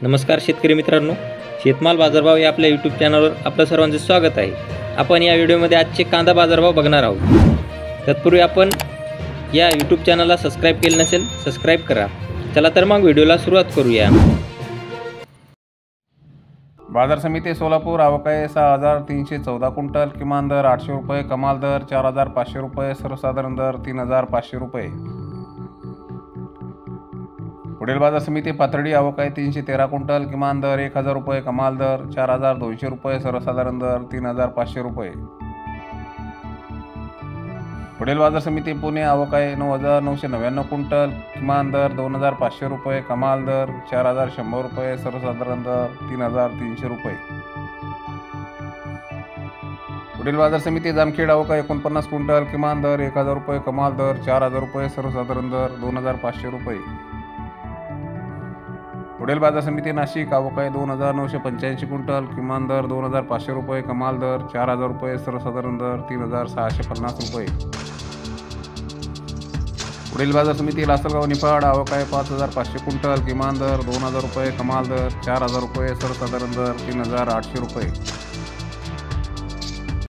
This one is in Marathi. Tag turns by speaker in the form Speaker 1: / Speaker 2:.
Speaker 1: नमस्कार शेतकरी मित्रांनो, शेतमाल बाजारभाव या आपल्या यूट्यूब चॅनलवर आपलं सर्वांचे स्वागत आहे। आपण या व्हिडिओमध्ये आजचे कांदा बाजारभाव बघणार आहोत। तत्पूर्वी आपण या यूट्यूब चॅनलला सबस्क्राइब केले नसेल सबस्क्राइब करा। चला तर मग व्हिडिओला सुरुवात करूया।
Speaker 2: बाजार समिती सोलापूर आवक आहे 6314 क्विंटल, किमान दर 800 रुपये, कमाल दर 4500 रुपये, सर्वसाधारण दर 3500 रुपये। पुढील बाजार समिती पाथर्डी आवक आहे 313 क्विंटल, किमान दर 1000 रुपये, कमाल दर 4200 रुपये, सर्वसाधारण दर 3500 रुपये। पुढील बाजार समिती पुणे आवक आहे 9999 क्विंटल, किमान दर 2500 रुपये, कमाल दर 4100 रुपये, सर्वसाधारण दर 3300 रुपये। पुढील बाजार समिती जामखेड आवक आहे 49 क्विंटल, किमान दर 1000 रुपये, कमाल दर 4000 रुपये, सर्वसाधारण दर 2500 रुपये। पुढील बाजार समिती नाशिक आवक आहे 2985 क्विंटल, किमान दर 2500 रुपये, कमाल दर 4000 रुपये, सर्वसाधारण दर 3650 रुपये। पुढील बाजार समिती लासलगाव निफाड आवक आहे 5500 क्विंटल, किमान दर 2000 रुपये, कमाल दर 4000 रुपये, सर्वसाधारण दर 3800 रुपये।